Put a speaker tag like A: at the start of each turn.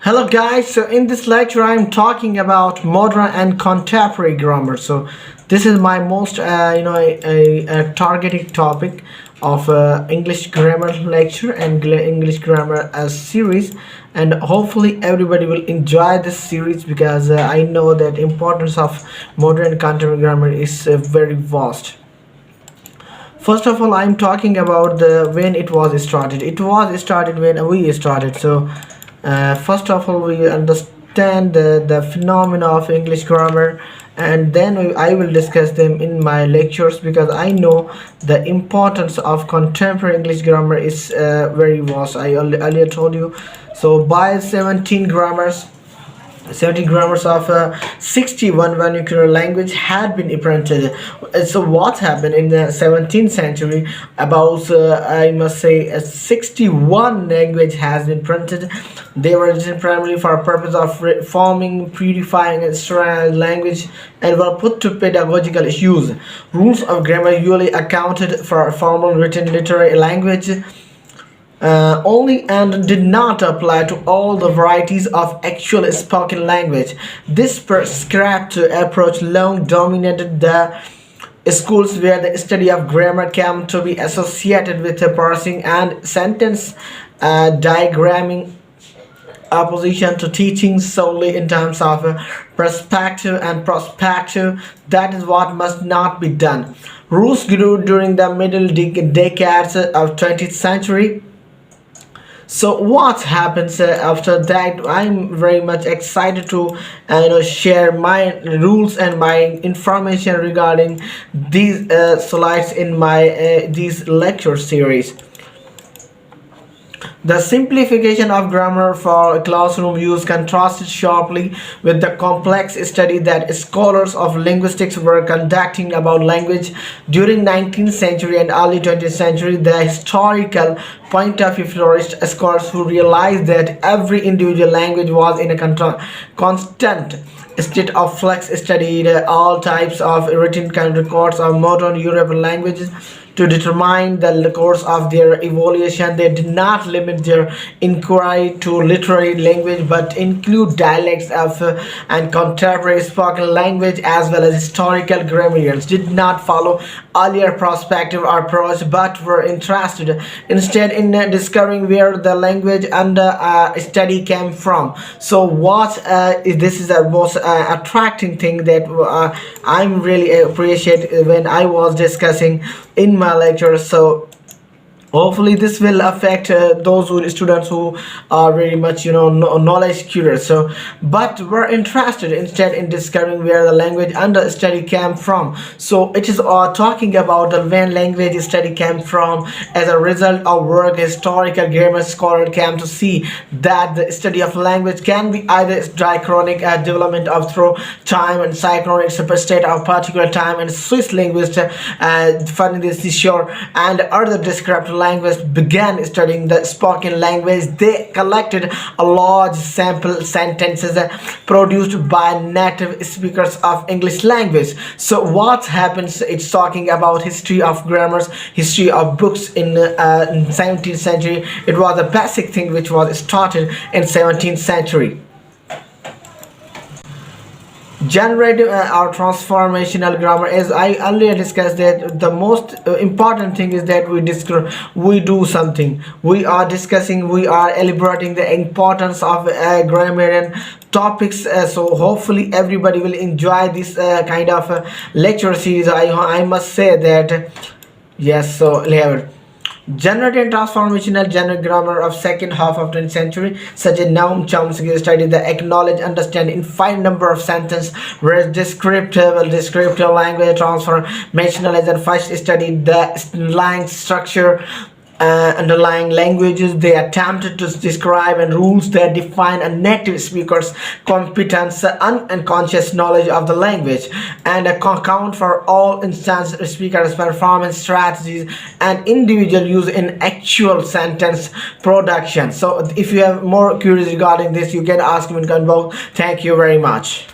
A: Hello guys, so in this lecture I'm talking about modern and contemporary grammar. So this is my most a targeted topic of English grammar lecture and English grammar as series, and hopefully everybody will enjoy this series because I know that importance of modern and contemporary grammar is very vast. First of all, I'm talking about the when it was started. It was started when we started. So first of all, we understand the phenomena of English grammar, and then I will discuss them in my lectures because I know the importance of contemporary English grammar is very vast. I earlier told you. So by 17 grammars of 61 vernacular language had been imprinted. So what happened in the 17th century? About I must say 61 language has been printed. They were written primarily for a purpose of reforming, purifying and standardizing language, and were put to pedagogical use. Rules of grammar usually accounted for formal written literary language only and did not apply to all the varieties of actual spoken language. This prescribed approach long dominated the schools where the study of grammar came to be associated with parsing and sentence diagramming, opposition to teaching solely in terms of perspective and prospective. That is what must not be done. Rules grew during the middle decades of 20th century. So what happens after that? I'm very much excited to share my rules and my information regarding these slides in my these lecture series. The simplification of grammar for classroom use contrasted sharply with the complex study that scholars of linguistics were conducting about language during 19th century and early 20th century. The historical point of view flourished scholars who realized that every individual language was in a constant state of flux, studied all types of written records of modern European languages to determine the course of their evolution. They did not limit their inquiry to literary language but include dialects of and contemporary spoken language as well as historical grammarians. Did not follow earlier prospective approach but were interested instead in discovering where the language under study came from. So what this is the most attracting thing that I'm really appreciate when I was discussing in my lecture. So hopefully this will affect students who are very much knowledge curious, so but were interested instead in discovering where the language under study came from. So it is talking about the when language study came from. As a result of work, historical grammar scholar came to see that the study of language can be either diachronic development of through time and synchronic state of particular time, and Swiss linguists finding this sure and other described language began studying the spoken language. They collected a large sample sentences produced by native speakers of English language. So what happens? It's talking about history of grammars, history of books in 17th century. It was a basic thing which was started in 17th century. Generative or transformational grammar, as I earlier discussed, that the most important thing is that we do something, we are discussing, we are elaborating the importance of grammarian topics. So hopefully everybody will enjoy this kind of lecture series. I must say that yes. So generative and transformational generic grammar of second half of 20th century, such as Noam Chomsky studied the acknowledge, understand, infinite number of sentences, whereas descriptive language transformational as and first studied the line structure underlying languages. They attempted to describe and rules that define a native speaker's competence, unconscious knowledge of the language, and account for all instance speakers' performance strategies and individual use in actual sentence production. So if you have more queries regarding this, you can ask me in comment box. Thank you very much.